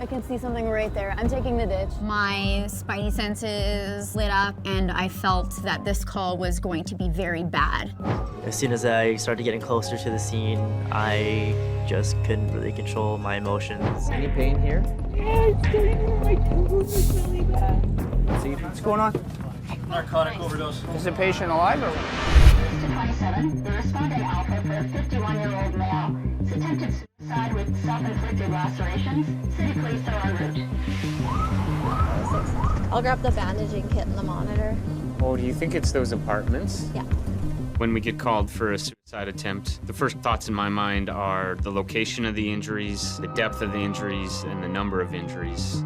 I can see something right there. I'm taking the ditch. My spidey senses lit up, and I felt that this call was going to be very bad. As soon as I started getting closer to the scene, I just couldn't really control my emotions. Any pain here? Yeah, it's starting to my toes. It's really bad. Let's see what's going on. Narcotic overdose. Is the patient alive or? 27, the respondent alpha for a 51-year-old male. He's attempted suicide with self-inflicted lacerations. City police are en route. I'll grab the bandaging kit and the monitor. Oh, do you think it's those apartments? Yeah. When we get called for a suicide attempt, the first thoughts in my mind are the location of the injuries, the depth of the injuries, and the number of injuries.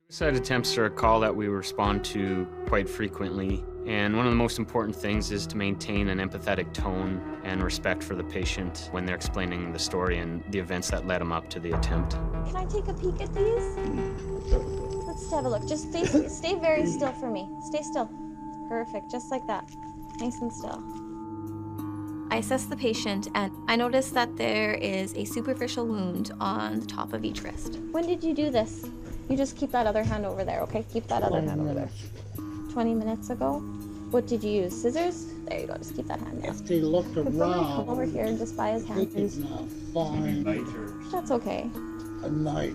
Suicide attempts are a call that we respond to quite frequently, and one of the most important things is to maintain an empathetic tone and respect for the patient when they're explaining the story and the events that led them up to the attempt. Can I take a peek at these? Let's have a look. Just stay very still for me. Stay still. Perfect, just like that. Nice and still. I assessed the patient and I noticed that there is a superficial wound on the top of each wrist. When did you do this? You just keep that other hand over there, okay? Keep that other hand over there. 20 minutes ago? What did you use? Scissors? There you go, just keep that hand there. If they looked Come around, over here and just by his hand, they could please. not find That's okay. a knife.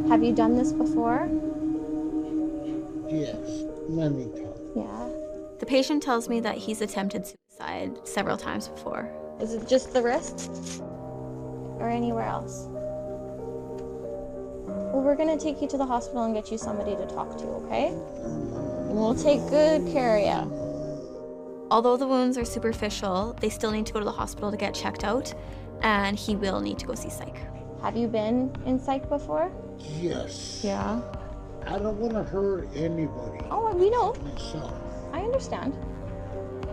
Have you done this before? Yes, many times. Yeah. The patient tells me that he's attempted suicide several times before. Is it just the wrist? Or anywhere else? Well, we're gonna take you to the hospital and get you somebody to talk to, okay? And we'll take good care of you. Although the wounds are superficial, they still need to go to the hospital to get checked out, and he will need to go see psych. Have you been in psych before? Yes. Yeah. I don't want to hurt anybody. Oh, we know. Myself. I understand.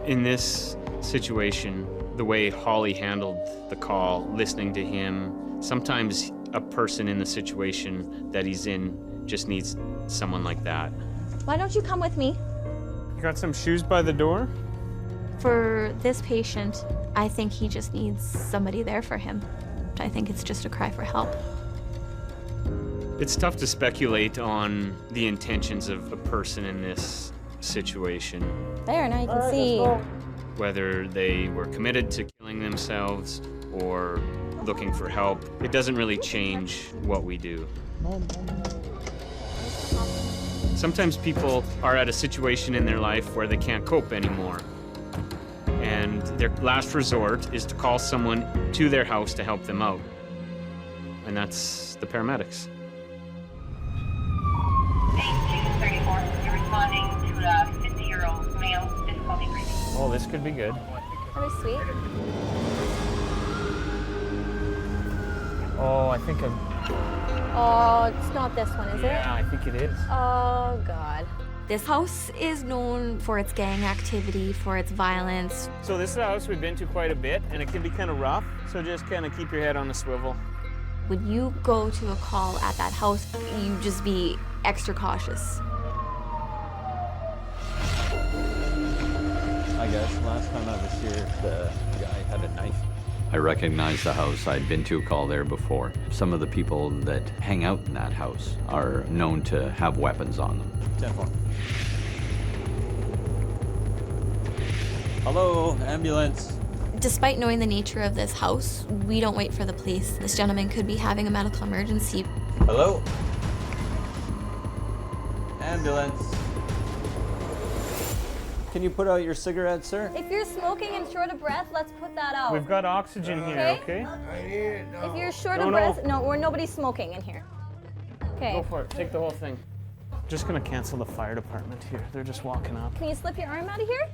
In this situation, the way Holly handled the call, listening to him, sometimes a person in the situation that he's in just needs someone like that. Why don't you come with me? You got some shoes by the door? For this patient, I think he just needs somebody there for him. I think it's just a cry for help. It's tough to speculate on the intentions of a person in this situation. There, now you can see. Whether they were committed to killing themselves or looking for help, it doesn't really change what we do. Sometimes people are at a situation in their life where they can't cope anymore. And their last resort is to call someone to their house to help them out. And that's the paramedics. 8234, you're responding to a 50-year-old male, difficulty breathing. Oh, this could be good. That was sweet. Oh, I think I'm... Oh, it's not this one, is it? Yeah, I think it is. Oh, God. This house is known for its gang activity, for its violence. So this is a house we've been to quite a bit, and it can be kind of rough, so just kind of keep your head on the swivel. When you go to a call at that house, you just be extra cautious. Hi guys, last time I was here, the guy had a knife. I recognized the house. I'd been to a call there before. Some of the people that hang out in that house are known to have weapons on them. 10-4. Hello, ambulance. Despite knowing the nature of this house, we don't wait for the police. This gentleman could be having a medical emergency. Hello? Ambulance. Can you put out your cigarette, sir? If you're smoking and short of breath, let's put that out. We've got oxygen here, okay? I need it now. If you're short of breath, no, nobody's smoking in here. Okay. Go for it, take the whole thing. Just gonna cancel the fire department here. They're just walking up. Can you slip your arm out of here?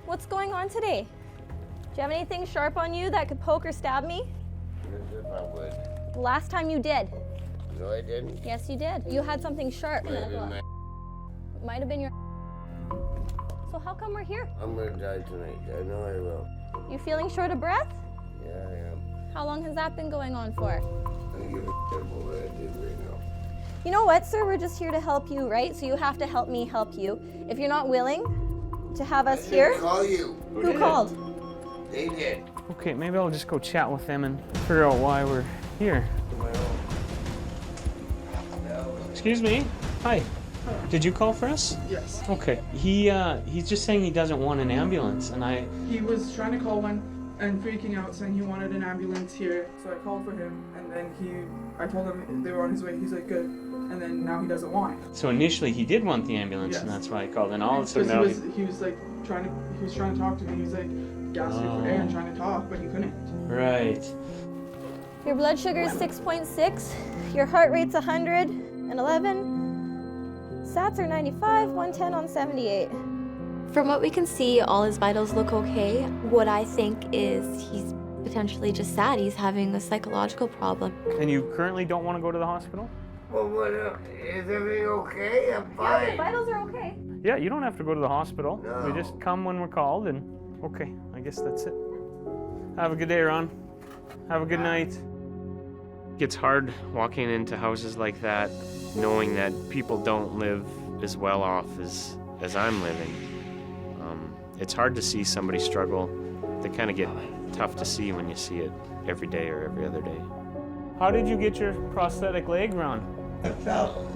What's going on today? Do you have anything sharp on you that could poke or stab me? As if I would. The last time you did. No, I didn't. Yes, you did. You had something sharp. Might have been my- Might have been your... So how come we're here? I'm gonna die tonight. I know I will. You feeling short of breath? Yeah, I am. How long has that been going on for? I don't give a shit about what I did right now. You know what, sir? We're just here to help you, right? So you have to help me help you. If you're not willing, to have us here. Call you. Who called? They did. Okay, maybe I'll just go chat with them and figure out why we're here. Excuse me. Hi. Did you call for us? Yes. Okay. He's just saying he doesn't want an ambulance, and He was trying to call one and freaking out, saying he wanted an ambulance here. So I called for him, and then I told him they were on his way. He's like, good. And then now he doesn't want it. So initially he did want the ambulance, Yes. and that's why I called. And all of a sudden Because he was like trying to talk to me. He was like gasping for air and trying to talk, but he couldn't. Right. Your blood sugar is 6.6. Your heart rate's 111. Sats are 95, 110 on 78. From what we can see, all his vitals look okay. What I think is he's potentially just sad. He's having a psychological problem. And you currently don't want to go to the hospital? Well, is everything okay? I'm fine. Vitals are okay. Yeah, you don't have to go to the hospital. No. We just come when we're called, and okay, I guess that's it. Have a good day, Ron. Have a good night. It's hard walking into houses like that, knowing that people don't live as well off as I'm living. It's hard to see somebody struggle. They kind of get tough to see when you see it every day or every other day. How did you get your prosthetic leg, Ron? I fell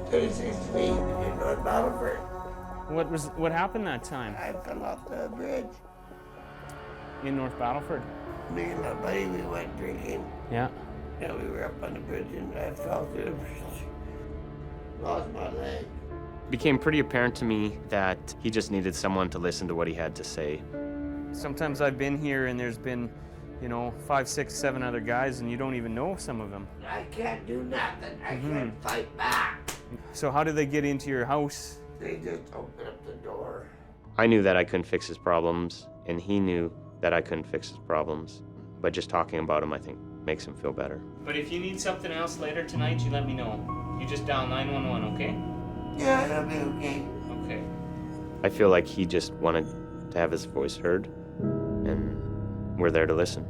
36 feet in North Battleford. What happened that time? I fell off the bridge. In North Battleford? Me and my buddy, we went drinking. Yeah. And we were up on the bridge and I fell through the bridge. Lost my leg. It became pretty apparent to me that he just needed someone to listen to what he had to say. Sometimes I've been here and there's been, 5, 6, 7 other guys and you don't even know some of them. I can't do nothing. I can't fight back. So how do they get into your house? They just opened up the door. I knew that I couldn't fix his problems, and he knew that I couldn't fix his problems. But just talking about him, I think, makes him feel better. But if you need something else later tonight, you let me know. You just dial 911, okay? Yeah, it'll be okay. Okay. I feel like he just wanted to have his voice heard, and we're there to listen.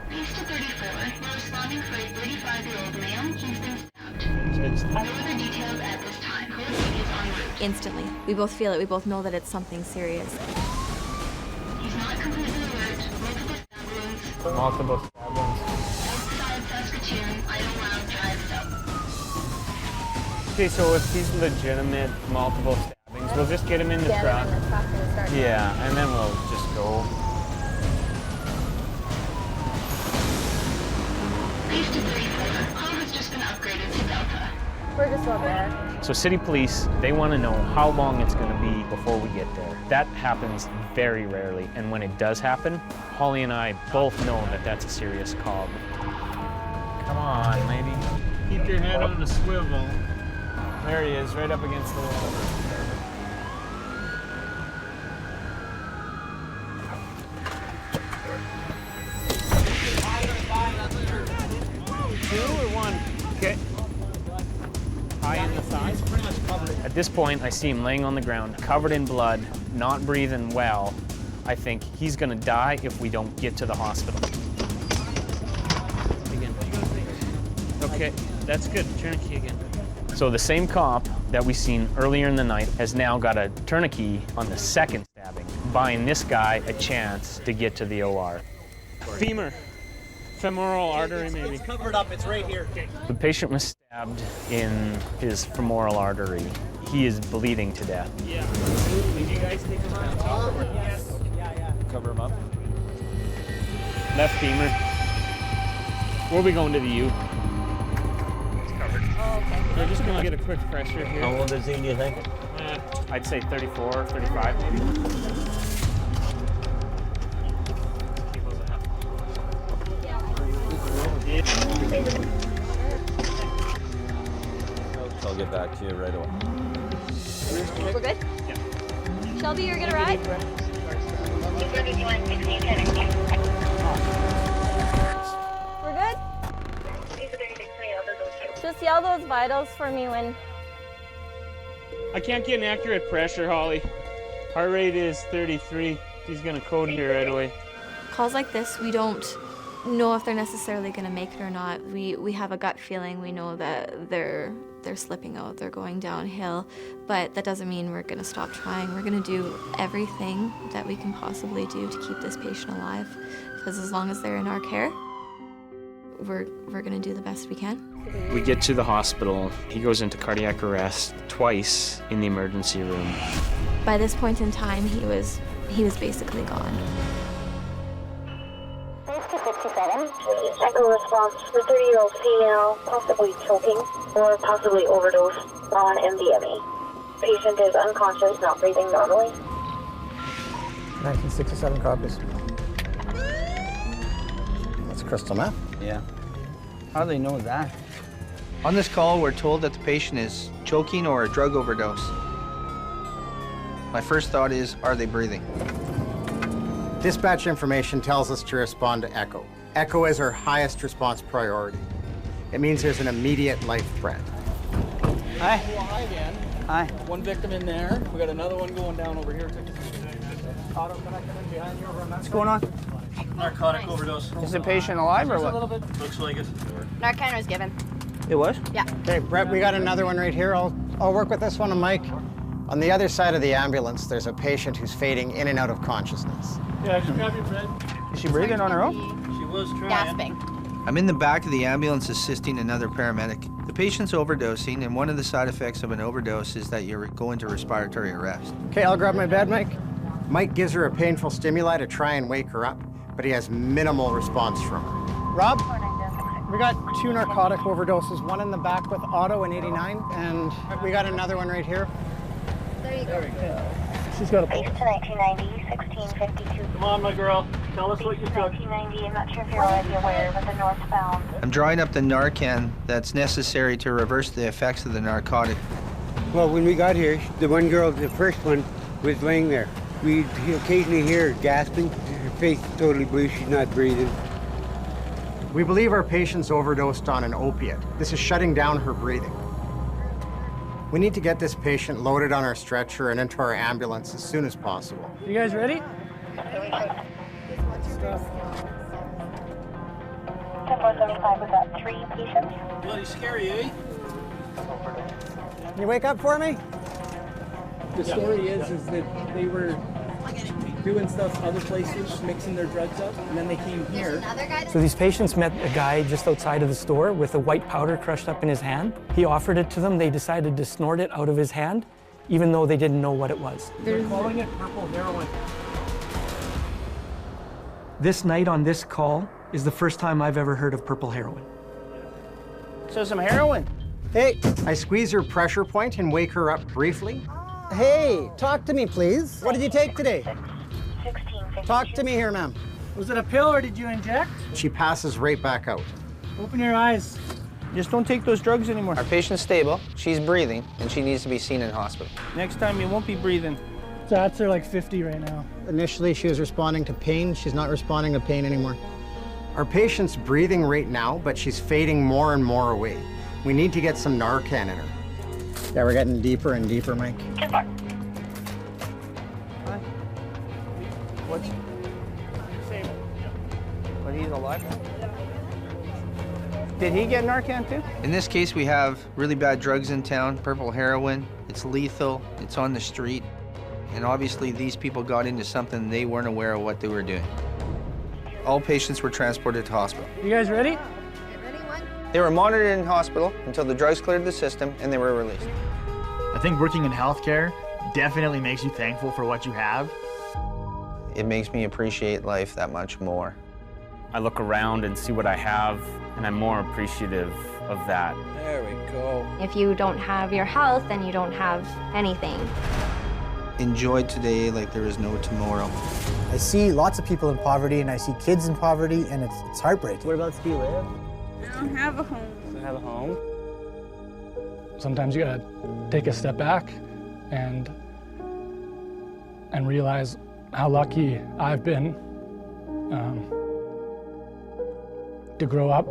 Page 34, we're responding for a 35-year-old male. He's been stabbed. No other details at this time. Code is en route. Instantly. We both feel it. We both know that it's something serious. He's not completely alert. Multiple Multiple stab wounds. stab wounds. Outside Saskatoon, Idle Loud Drive South. Okay, so if he's legitimate, multiple stabbings, we'll just get him in the truck. Yeah, and then we'll just go. Page 34, call has just been upgraded to Delta. We're just over there. So city police, they want to know how long it's going to be before we get there. That happens very rarely, and when it does happen, Holly and I both know that that's a serious call. Come on, lady. Keep your head on the swivel. There he is, right up against the wall. Two or one? Okay. High in the thigh. At this point, I see him laying on the ground, covered in blood, not breathing well. I think he's gonna die if we don't get to the hospital. Again. Okay, that's good. Tourniquet again. So the same cop that we seen earlier in the night has now got a tourniquet on the second stabbing, buying this guy a chance to get to the OR. Femur. Femoral artery, maybe. It's covered up, it's right here. The patient was stabbed in his femoral artery. He is bleeding to death. Yeah. Did you guys take him out? Yes. Yeah. Cover him up. Left femur. We'll be going to the U. It's covered. Oh, okay. We're just gonna get a quick pressure here. How old is he, do you think? I'd say 34, 35 maybe. I'll get back to you right away. We're good? Yeah. Shelby, you're gonna ride? We're good? Just yell those vitals for me when... I can't get an accurate pressure, Holly. Heart rate is 33. He's gonna code here right away. Calls like this, we don't know if they're necessarily gonna make it or not. We have a gut feeling. We know that they're they're slipping out, they're going downhill, but that doesn't mean we're gonna stop trying. We're gonna do everything that we can possibly do to keep this patient alive, because as long as they're in our care, we're gonna do the best we can. We get to the hospital. He goes into cardiac arrest twice in the emergency room. By this point in time, he was basically gone. 67. Echo response for 30-year-old female, possibly choking or possibly overdose on MDMA. Patient is unconscious, not breathing normally. 1967 copies. That's crystal meth. Yeah. How do they know that? On this call, we're told that the patient is choking or a drug overdose. My first thought is, are they breathing? Dispatch information tells us to respond to Echo. Echo is our highest response priority. It means there's an immediate life threat. Hi. Well, hi again. Hi. One victim in there. We got another one going down over here too. What's going on? Narcotic overdose. Is the patient alive or Just what? a little bit. Looks like it. Narcan was given. It was? Yeah. Okay, Brett, we got another one right here. I'll work with this one and Mike. On the other side of the ambulance, there's a patient who's fading in and out of consciousness. Yeah, just grab your bread. Is she breathing on her own? She was trying. Gasping. I'm in the back of the ambulance assisting another paramedic. The patient's overdosing, and one of the side effects of an overdose is that you go into respiratory arrest. Okay, I'll grab my bed, Mike. Mike gives her a painful stimuli to try and wake her up, but he has minimal response from her. Rob, we got 2 narcotic overdoses, one in the back with Otto in 89, and we got another one right here. There you go. She's got a Base to 1990, 1652. Come on, my girl. Tell us what you took. 1990, I'm not sure if you're already aware, but the northbound. I'm drawing up the Narcan that's necessary to reverse the effects of the narcotic. Well, when we got here, the one girl, the first one, was laying there. We occasionally hear her gasping. Her face is totally blue. She's not breathing. We believe our patient's overdosed on an opiate. This is shutting down her breathing. We need to get this patient loaded on our stretcher and into our ambulance as soon as possible. You guys ready? 10-475, we got 3 patients. Bloody scary, eh? Can you wake up for me? The story is that they were doing stuff other places, mixing their drugs up, and then they came here. So these patients met a guy just outside of the store with a white powder crushed up in his hand. He offered it to them. They decided to snort it out of his hand, even though they didn't know what it was. They're calling it purple heroin. This night on this call is the first time I've ever heard of purple heroin. So some heroin. Hey, I squeeze her pressure point and wake her up briefly. Hey, talk to me, please. What did you take today? 1652. Talk to me here, ma'am. Was it a pill or did you inject? She passes right back out. Open your eyes. Just don't take those drugs anymore. Our patient's stable, she's breathing, and she needs to be seen in hospital. Next time you won't be breathing. Stats are like 50 right now. Initially, she was responding to pain. She's not responding to pain anymore. Our patient's breathing right now, but she's fading more and more away. We need to get some Narcan in her. Yeah, we're getting deeper and deeper, Mike. What's... But he's alive? Did he get Narcan too? In this case, we have really bad drugs in town, purple heroin. It's lethal, it's on the street. And obviously these people got into something they weren't aware of what they were doing. All patients were transported to hospital. You guys ready? They were monitored in hospital until the drugs cleared the system and they were released. I think working in healthcare definitely makes you thankful for what you have. It makes me appreciate life that much more. I look around and see what I have, and I'm more appreciative of that. There we go. If you don't have your health, then you don't have anything. Enjoy today like there is no tomorrow. I see lots of people in poverty, and I see kids in poverty, and it's heartbreaking. Whereabouts do you live? I don't have a home. Don't have a home. Sometimes you gotta take a step back and realize how lucky I've been to grow up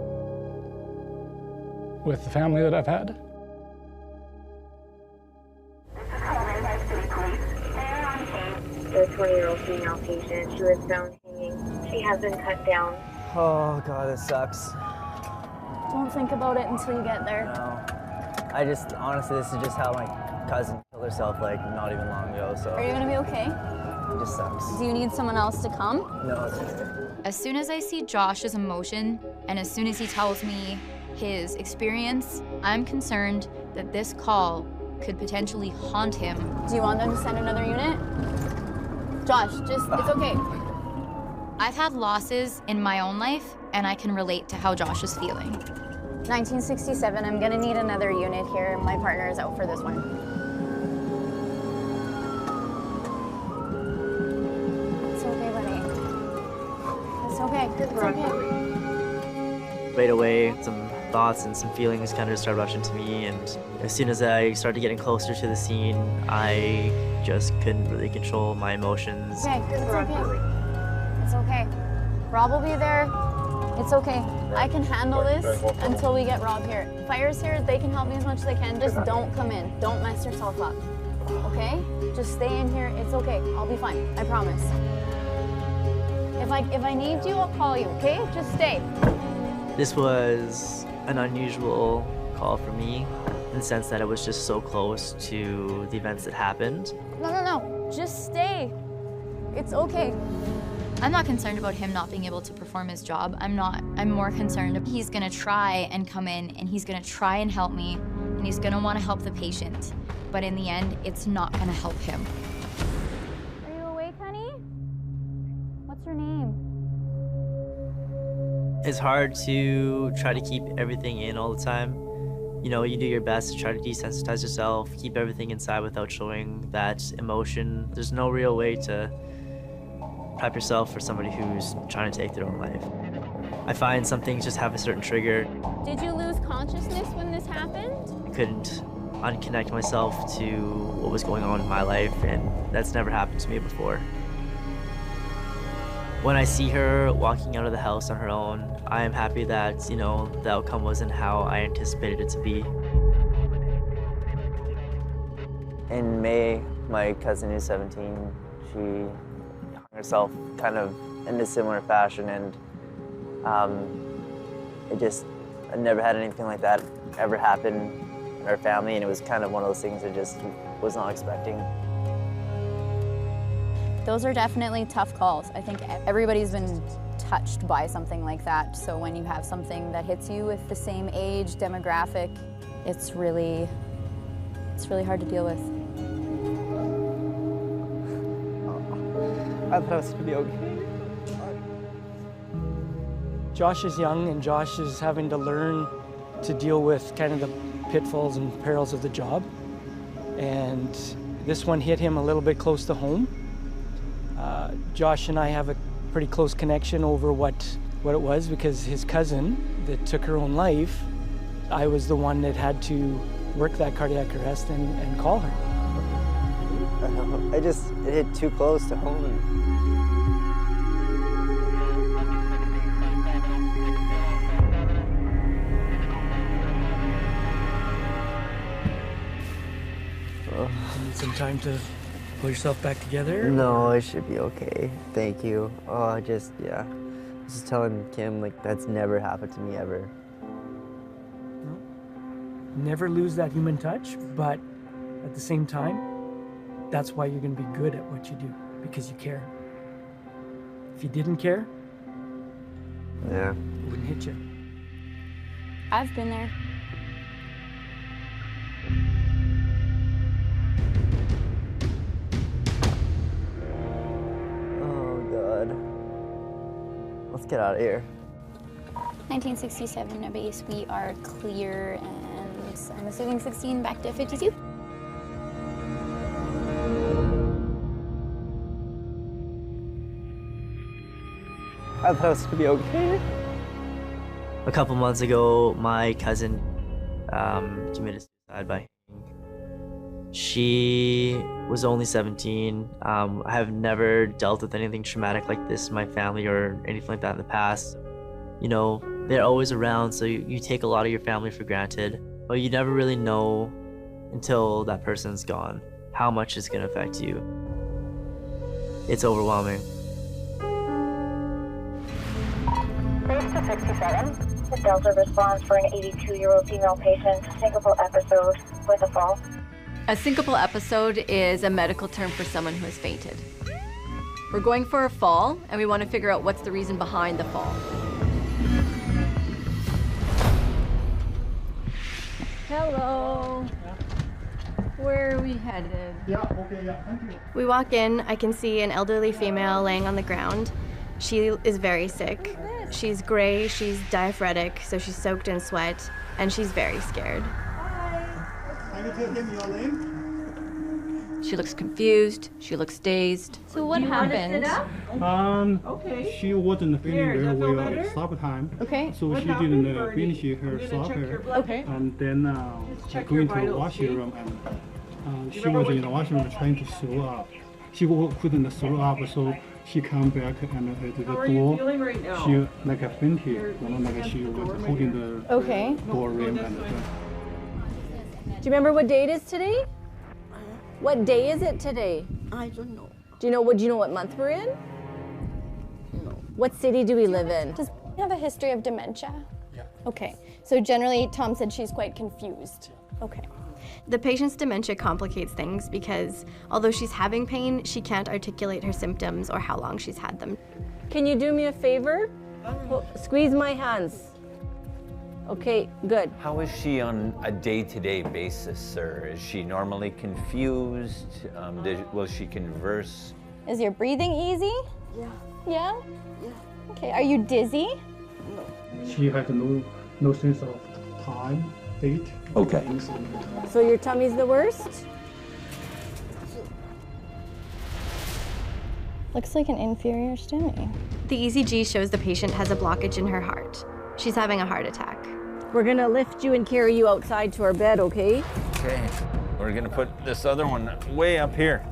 with the family that I've had. The 20-year-old female patient, she was found hanging. She has been cut down. Oh, God, it sucks. Don't think about it until you get there. No. I just, honestly, this is just how my cousin killed herself, like, not even long ago, so. Are you gonna be okay? It just sucks. Do you need someone else to come? No, it's okay. As soon as I see Josh's emotion, and as soon as he tells me his experience, I'm concerned that this call could potentially haunt him. Do you want them to send another unit? Josh, just, it's okay. I've had losses in my own life, and I can relate to how Josh is feeling. 1967, I'm gonna need another unit here. My partner is out for this one. It's okay, buddy. It's okay, it's okay. Right away, some thoughts and some feelings kind of started rushing to me, and as soon as I started getting closer to the scene, I just couldn't really control my emotions. Okay, it's okay. It's okay. Rob will be there. It's okay. I can handle this until we get Rob here. Fire's here, they can help me as much as they can. Just don't come in. Don't mess yourself up. Okay? Just stay in here. It's okay. I'll be fine. I promise. If I need you, I'll call you, okay? Just stay. This was an unusual call for me in the sense that it was just so close to the events that happened. No. Just stay. It's okay. I'm not concerned about him not being able to perform his job. I'm more concerned he's gonna try and come in and he's gonna try and help me and he's gonna wanna help the patient. But in the end, it's not gonna help him. Are you awake, honey? What's your name? It's hard to try to keep everything in all the time. You know, you do your best to try to desensitize yourself, keep everything inside without showing that emotion. There's no real way to prep yourself for somebody who's trying to take their own life. I find some things just have a certain trigger. Did you lose consciousness when this happened? I couldn't unconnect myself to what was going on in my life, and that's never happened to me before. When I see her walking out of the house on her own, I am happy that, you know, the outcome wasn't how I anticipated it to be. In May, my cousin who's 17, she hung herself kind of in a similar fashion, and I never had anything like that ever happen in our family, and it was kind of one of those things I just was not expecting. Those are definitely tough calls. I think everybody's been touched by something like that. So when you have something that hits you with the same age demographic, it's really hard to deal with. I thought it was gonna be okay. Josh is young, and Josh is having to learn to deal with kind of the pitfalls and perils of the job. And this one hit him a little bit close to home. Josh and I have a pretty close connection over what it was, because his cousin that took her own life, I was the one that had to work that cardiac arrest and call her. It hit too close to home. You need some time to pull yourself back together? No, it should be okay. Thank you. Oh, just telling Kim, like, that's never happened to me ever. No. Never lose that human touch, but at the same time, that's why you're going to be good at what you do, because you care. If you didn't care, yeah, it wouldn't hit you. I've been there. Let's get out of here. 1967 at base, we are clear, and I'm assuming 16 back to 52. I thought it was gonna be okay. A couple months ago, my cousin committed suicide by hanging. She was only 17. I have never dealt with anything traumatic like this in my family or anything like that in the past. You know, they're always around, so you take a lot of your family for granted, but you never really know until that person's gone how much it's gonna affect you. It's overwhelming. Base to 67. Delta response for an 82-year-old female patient, syncopal episode with a fall. A syncopal episode is a medical term for someone who has fainted. We're going for a fall, and we want to figure out what's the reason behind the fall. Hello. Where are we headed? Yeah, okay, yeah, thank you. We walk in, I can see an elderly female laying on the ground. She is very sick. She's gray, she's diaphoretic, so she's soaked in sweat, and she's very scared. Can you tell him your name? She looks confused, she looks dazed. So what happened? She wasn't feeling very well at supper time. Okay. So she didn't finish her supper. Okay. And then going to the washroom, and she was in the washroom trying to throw up. She couldn't throw up, so she came back and at the door. She like a fainted, like she was holding the door rim. And, Do you remember what day it is today? What day is it today? I don't know. Do you know what month we're in? No. What city do we live in? Does have a history of dementia? Yeah. Okay, so generally Tom said she's quite confused. Okay. The patient's dementia complicates things because although she's having pain, she can't articulate her symptoms or how long she's had them. Can you do me a favor? Squeeze my hands. Okay, good. How is she on a day-to-day basis, sir? Is she normally confused? Will she converse? Is your breathing easy? Yeah. Yeah? Yeah. Okay, are you dizzy? No. she had no sense of time, date. Okay. So your tummy's the worst? Looks like an inferior STEMI. The ECG shows the patient has a blockage in her heart. She's having a heart attack. We're gonna lift you and carry you outside to our bed, okay? Okay. We're gonna put this other one way up here.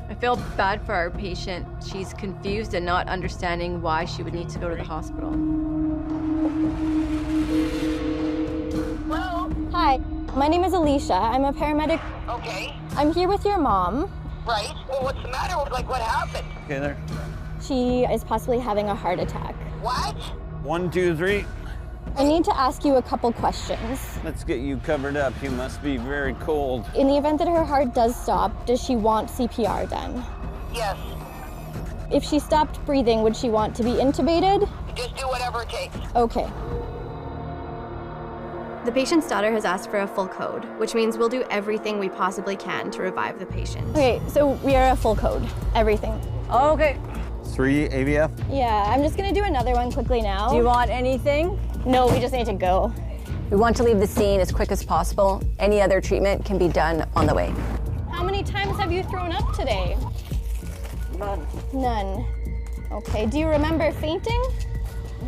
I feel bad for our patient. She's confused and not understanding why she would need to go to the hospital. Hello? Hi, my name is Alicia. I'm a paramedic. Okay. I'm here with your mom. Right. Well, what's the matter? Like, what happened? Okay, there. She is possibly having a heart attack. What? 1, 2, 3. I need to ask you a couple questions. Let's get you covered up. You must be very cold. In the event that her heart does stop, does she want CPR done? Yes. If she stopped breathing, would she want to be intubated? Just do whatever it takes. Okay. The patient's daughter has asked for a full code, which means we'll do everything we possibly can to revive the patient. Okay, so we are a full code. Everything. Okay. 3 AVF? Yeah, I'm just gonna do another one quickly now. Do you want anything? No, we just need to go. We want to leave the scene as quick as possible. Any other treatment can be done on the way. How many times have you thrown up today? None. None. Okay, do you remember fainting?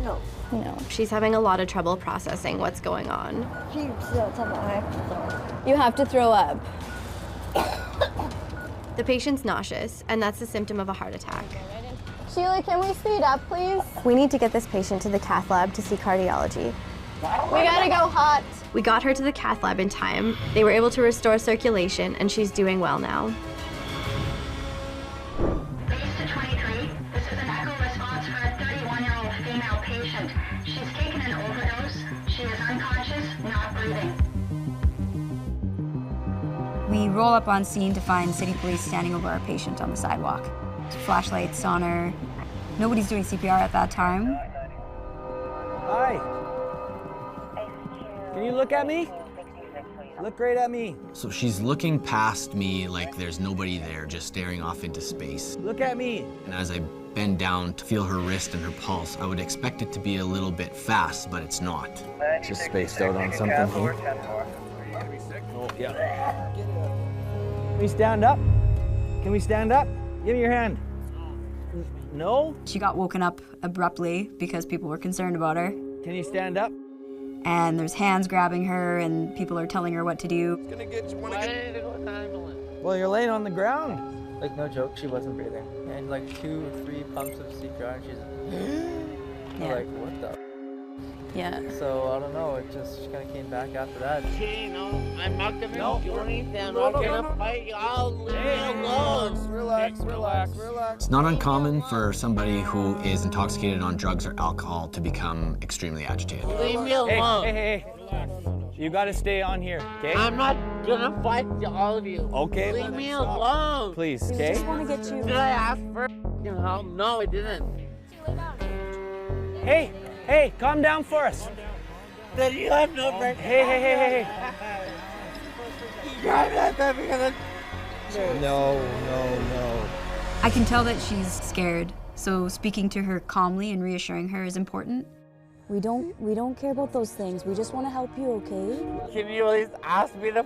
No. No. She's having a lot of trouble processing what's going on. I You have to throw up. The patient's nauseous, and that's a symptom of a heart attack. Sheila, can we speed up, please? We need to get this patient to the cath lab to see cardiology. We gotta go hot. We got her to the cath lab in time. They were able to restore circulation, and she's doing well now. Base to 23. This is an echo response for a 31-year-old female patient. She's taken an overdose. She is unconscious, not breathing. We roll up on scene to find city police standing over our patient on the sidewalk. Flashlights on her. Nobody's doing CPR at that time. Hi. Can you look at me? Look right at me. So she's looking past me like there's nobody there, just staring off into space. Look at me. And as I bend down to feel her wrist and her pulse, I would expect it to be a little bit fast, but it's not. Just spaced out on something here. Oh, yeah. Can we stand up? Can we stand up? Give me your hand. No? She got woken up abruptly because people were concerned about her. Can you stand up? And there's hands grabbing her and people are telling her what to do. Well, you're laying on the ground. Like, no joke, she wasn't breathing. And like 2 or 3 pumps of CPR and she's Yeah. like, what the? Yeah. So I don't know, it just kind of came back after that. Okay, no, I'm not gonna No. do anything. No, I'm no, gonna no, no. fight. I'll leave me alone. Relax. Relax. It's not uncommon for somebody who is intoxicated on drugs or alcohol to become extremely agitated. Leave me alone. Hey. You gotta stay on here, okay? I'm not gonna fight all of you. Okay. Leave me alone. Please, okay? Did I ask for help? No, I didn't. Hey, calm down for us. Then you have no right. Hey. No. I can tell that she's scared, so speaking to her calmly and reassuring her is important. We don't care about those things. We just want to help you, okay? Can you at least ask me to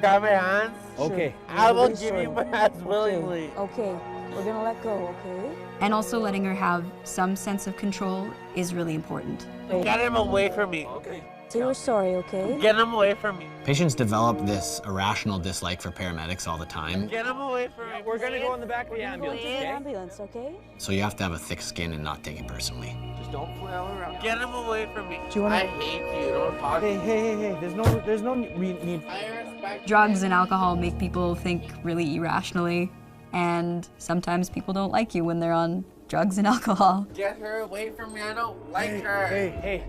grab my hands? Okay. I will give you my hands willingly. Okay. We're gonna let go, okay? And also letting her have some sense of control is really important. Get him away from me. Okay. Say we're sorry, okay? Get him away from me. Patients develop this irrational dislike for paramedics all the time, Get him away from me. We're gonna go in the back of the ambulance, okay? Ambulance, okay? so you have to have a thick skin and not take it personally. Just don't flail around. Get him away from me. Do you wanna- I hate you. Don't talk to me. Hey. There's no need. I respect Drugs and alcohol make people think really irrationally, and sometimes people don't like you when they're on drugs and alcohol. Get her away from me. I don't like her. Hey.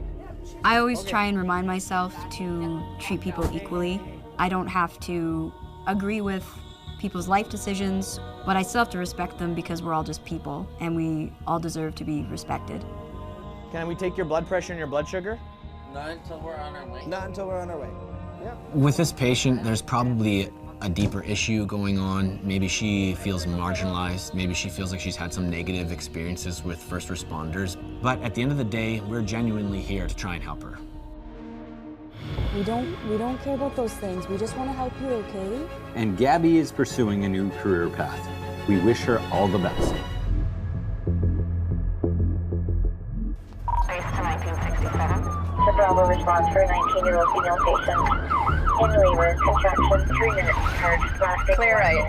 I always try and remind myself to treat people equally. I don't have to agree with people's life decisions, but I still have to respect them because we're all just people and we all deserve to be respected. Can we take your blood pressure and your blood sugar? Not until we're on our way. Not until we're on our way. Yeah. With this patient, there's probably a deeper issue going on. Maybe she feels marginalized. Maybe she feels like she's had some negative experiences with first responders. But at the end of the day, we're genuinely here to try and help her. We don't care about those things. We just want to help you, okay? And Gabby is pursuing a new career path. We wish her all the best. Base to 1967. The Bravo response for a 19-year-old female patient. In labor, contraction, 3 minutes hard, lasting. Clear right.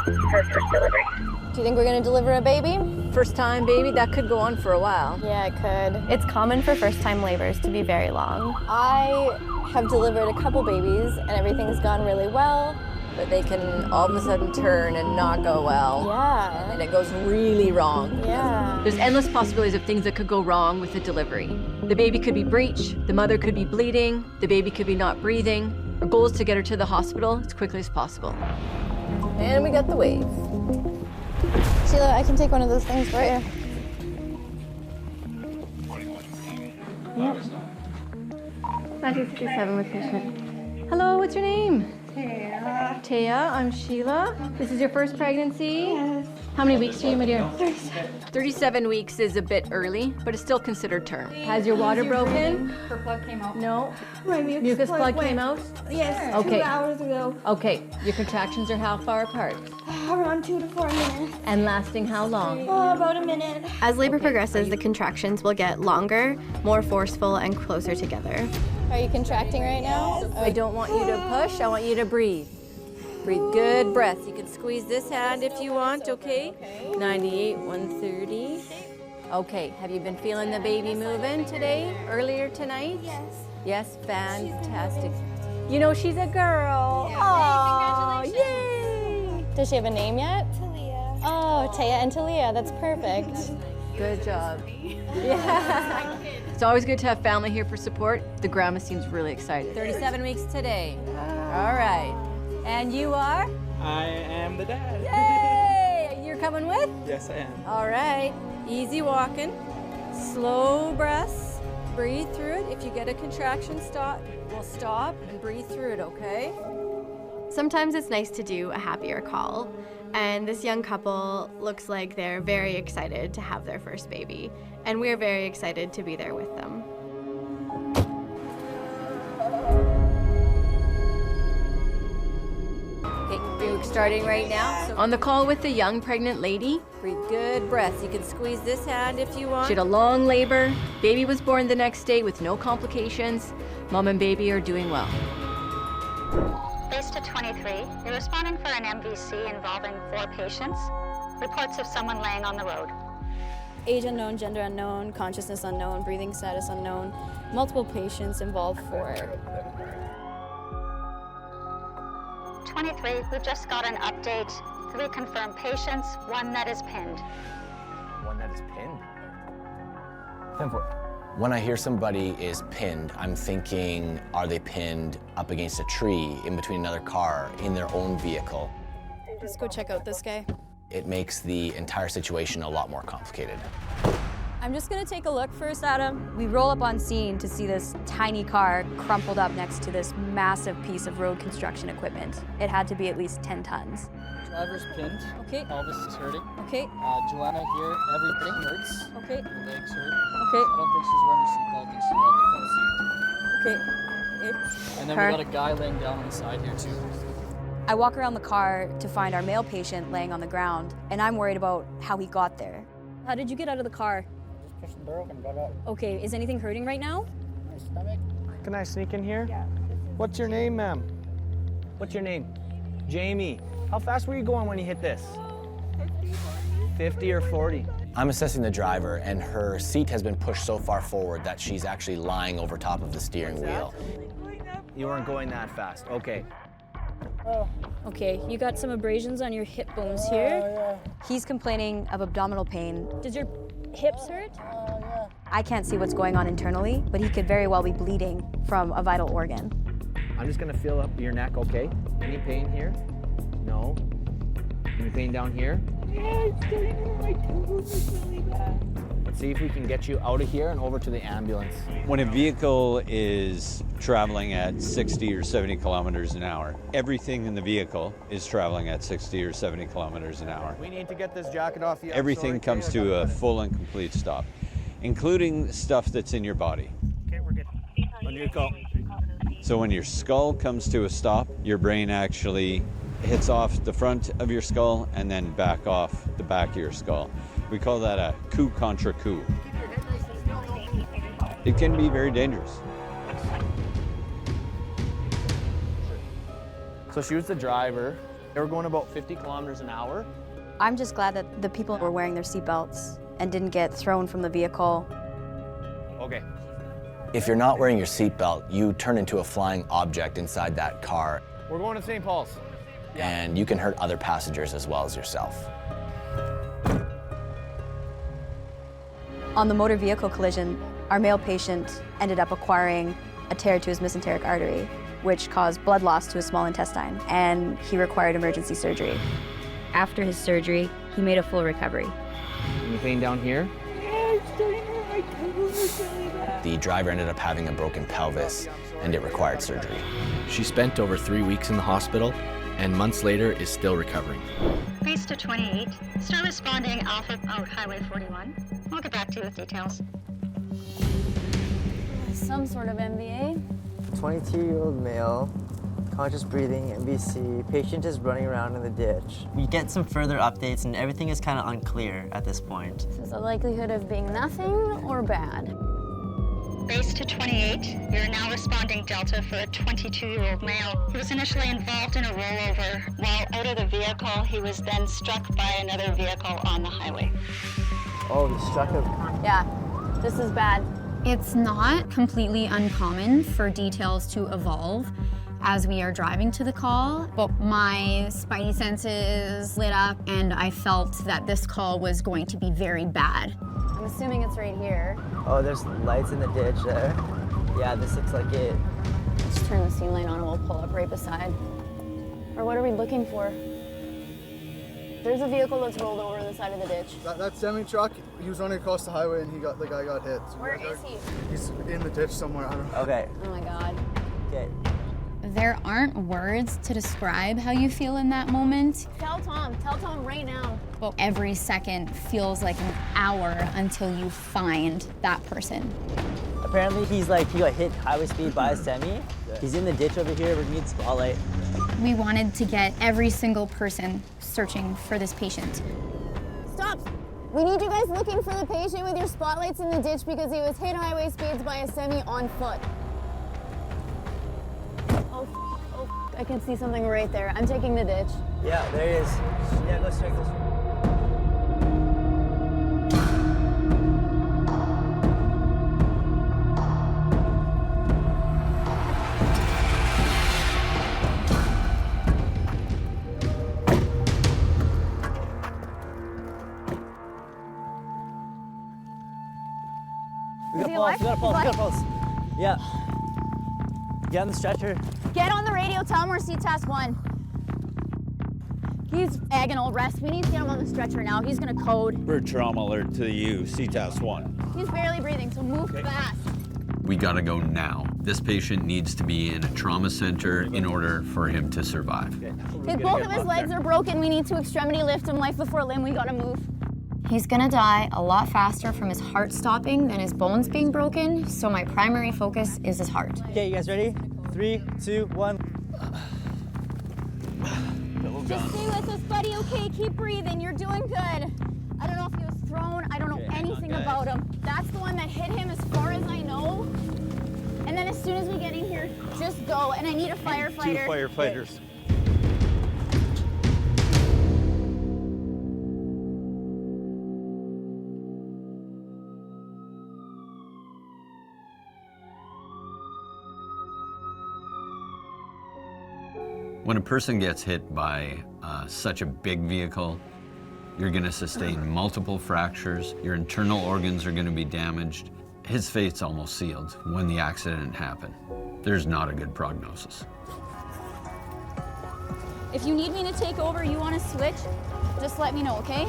This is her first delivery. Do you think we're gonna deliver a baby? First time baby, that could go on for a while. Yeah, it could. It's common for first-time labors to be very long. I have delivered a couple babies and everything's gone really well. But they can all of a sudden turn and not go well. Yeah. And it goes really wrong. Yeah. There's endless possibilities of things that could go wrong with the delivery. The baby could be breech, the mother could be bleeding, the baby could be not breathing. Our goal is to get her to the hospital as quickly as possible. And we got the wave. Sheila, I can take one of those things for you. Yep. 1967 with patient. Hello, what's your name? Taya. Taya, I'm Sheila. This is your first pregnancy? Yes. How many weeks are you, my dear? 37 weeks is a bit early, but it's still considered term. Has your water broken? Her plug came out. No. My Mucus plug went. came out? Yes, Okay. 2 hours ago. Okay, your contractions are how far apart? Around 2 to 4 minutes. And lasting how long? About a minute. As labor progresses, the contractions will get longer, more forceful, and closer together. Are you contracting right now? I don't want you to push, I want you to breathe. Breathe good breaths. You can squeeze this hand if you want, okay? 98, 130. Okay, have you been feeling the baby moving today, earlier tonight? Yes. Yes, fantastic. You know she's a girl. Oh, yay! Does she have a name yet? Talia. Oh, Taya and Talia, that's perfect. Good job. Yeah. It's always good to have family here for support. The grandma seems really excited. 37 weeks today. All right. And you are? I am the dad. Yay! You're coming with? Yes, I am. All right. Easy walking. Slow breaths. Breathe through it. If you get a contraction, we'll stop and breathe through it, okay? Sometimes it's nice to do a happier call, and this young couple looks like they're very excited to have their first baby, and we're very excited to be there with them. Okay, you're starting right now. On the call with the young pregnant lady, breathe good breaths. You can squeeze this hand if you want. She had a long labor. Baby was born the next day with no complications. Mom and baby are doing well. Base to 23. You're responding for an MVC involving 4 patients. Reports of someone laying on the road. Age unknown, gender unknown, consciousness unknown, breathing status unknown. Multiple patients involved for 23, we just got an update 3 confirmed patients, 1 that is pinned. One that is pinned? 10-4. When I hear somebody is pinned, I'm thinking, are they pinned up against a tree, in between another car, in their own vehicle? Let's go check out this guy. It makes the entire situation a lot more complicated. I'm just gonna take a look first, Adam. We roll up on scene to see this tiny car crumpled up next to this massive piece of road construction equipment. It had to be at least 10 tons. Driver's pinned. Okay. Elvis is hurting. Okay. Joanna here, everything hurts. Okay. The legs hurt. Okay. I don't think she's wearing her seatbelt. I think she's on the front seat. Okay. And then we got a guy laying down on the side here too. I walk around the car to find our male patient laying on the ground, and I'm worried about how he got there. How did you get out of the car? Just pushed the door open, got out. Okay, is anything hurting right now? My stomach. Can I sneak in here? Yeah. What's your name, ma'am? What's your name? Jamie. How fast were you going when you hit this? 50 or 40? I'm assessing the driver, and her seat has been pushed so far forward that she's actually lying over top of the steering wheel. You weren't going that fast. Okay. Okay, you got some abrasions on your hip bones here. He's complaining of abdominal pain. Does your hips hurt? I can't see what's going on internally, but he could very well be bleeding from a vital organ. I'm just gonna feel up your neck, okay? Any pain here? No. Any pain down here? Yeah, it's getting in my toes. It's really bad. Let's see if we can get you out of here and over to the ambulance. When a vehicle is traveling at 60 or 70 kilometers an hour, everything in the vehicle is traveling at 60 or 70 kilometers an hour. We need to get this jacket off you. Everything comes to a full and complete stop, including stuff that's in your body. Okay, we're good. On your call. So when your skull comes to a stop, your brain actually hits off the front of your skull and then back off the back of your skull. We call that a coup contra coup. It can be very dangerous. So she was the driver. They were going about 50 kilometers an hour. I'm just glad that the people were wearing their seatbelts and didn't get thrown from the vehicle. Okay. If you're not wearing your seatbelt, you turn into a flying object inside that car, We're going to St. Paul's. and you can hurt other passengers as well as yourself. On the motor vehicle collision, our male patient ended up acquiring a tear to his mesenteric artery, which caused blood loss to his small intestine, and he required emergency surgery. After his surgery, he made a full recovery. Any pain down here? Yeah, it's getting in my toes. It's really bad. The driver ended up having a broken pelvis, and it required surgery. She spent over 3 weeks in the hospital, and months later is still recovering. Base to 28. Start responding Alpha out Highway 41. We'll get back to you with details. Some sort of MBA. 22-year-old male, conscious breathing, MBC. Patient is running around in the ditch. We get some further updates and everything is kind of unclear at this point. So is the likelihood of being nothing or bad? Base to 28. You're now responding Delta for a 22-year-old male. He was initially involved in a rollover. While out of the vehicle, he was then struck by another vehicle on the highway. Oh, he struck him. Yeah, this is bad. It's not completely uncommon for details to evolve as we are driving to the call, but my spidey senses lit up and I felt that this call was going to be very bad. I'm assuming it's right here. Oh, there's lights in the ditch there. Yeah, this looks like it. Let's turn the scene light on and we'll pull up right beside. Or what are we looking for? There's a vehicle that's rolled over the side of the ditch. That semi-truck, he was running across the highway and the guy got hit. So Where is he? He's in the ditch somewhere, I don't know. Okay. Oh my God. Okay. There aren't words to describe how you feel in that moment. Tell Tom right now. But every second feels like an hour until you find that person. Apparently he got hit highway speed by a semi. He's in the ditch over here. We need spotlight. We wanted to get every single person searching for this patient. Stop! We need you guys looking for the patient with your spotlights in the ditch because he was hit highway speeds by a semi on foot. Oh, I can see something right there. I'm taking the ditch. Yeah, there he is. Yeah, go straight, go straight. Is he alive? We got a pulse. Yeah. Get on the stretcher. Get on the radio, tell him we're C-Task 1. He's agonal rest. We need to get him on the stretcher now. He's gonna code. We're trauma alert to you, CTAS 1. He's barely breathing, so move fast. We gotta go now. This patient needs to be in a trauma center in order for him to survive. If both of his legs are broken, we need to extremity lift him, life before limb, we gotta move. He's gonna die a lot faster from his heart stopping than his bones being broken, so my primary focus is his heart. Okay, you guys ready? 3, 2, 1. Just stay with us, buddy, okay? Keep breathing, you're doing good. I don't know if he was thrown, I don't know anything about him. That's the one that hit him as far as I know. And then as soon as we get in here, just go. And I need a firefighter. 2 firefighters. When a person gets hit by such a big vehicle, you're gonna sustain multiple fractures, your internal organs are gonna be damaged. His fate's almost sealed when the accident happened. There's not a good prognosis. If you need me to take over, you want to switch, just let me know, okay?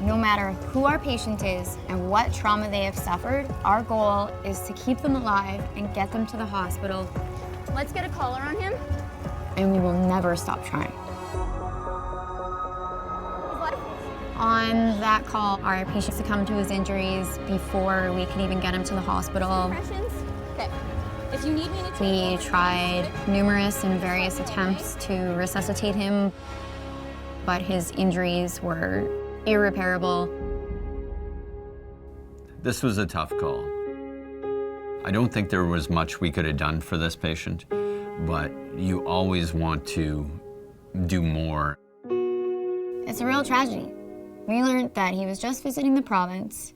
No matter who our patient is and what trauma they have suffered, our goal is to keep them alive and get them to the hospital. Let's get a collar on him. And we will never stop trying. On that call, our patient succumbed to his injuries before we could even get him to the hospital. Okay. If you need me to We tried numerous and various attempts to resuscitate him, but his injuries were irreparable. This was a tough call. I don't think there was much we could have done for this patient, but you always want to do more. It's a real tragedy. We learned that he was just visiting the province,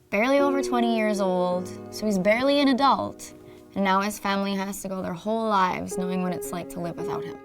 barely over 20 years old, so he's barely an adult, and now his family has to go their whole lives knowing what it's like to live without him.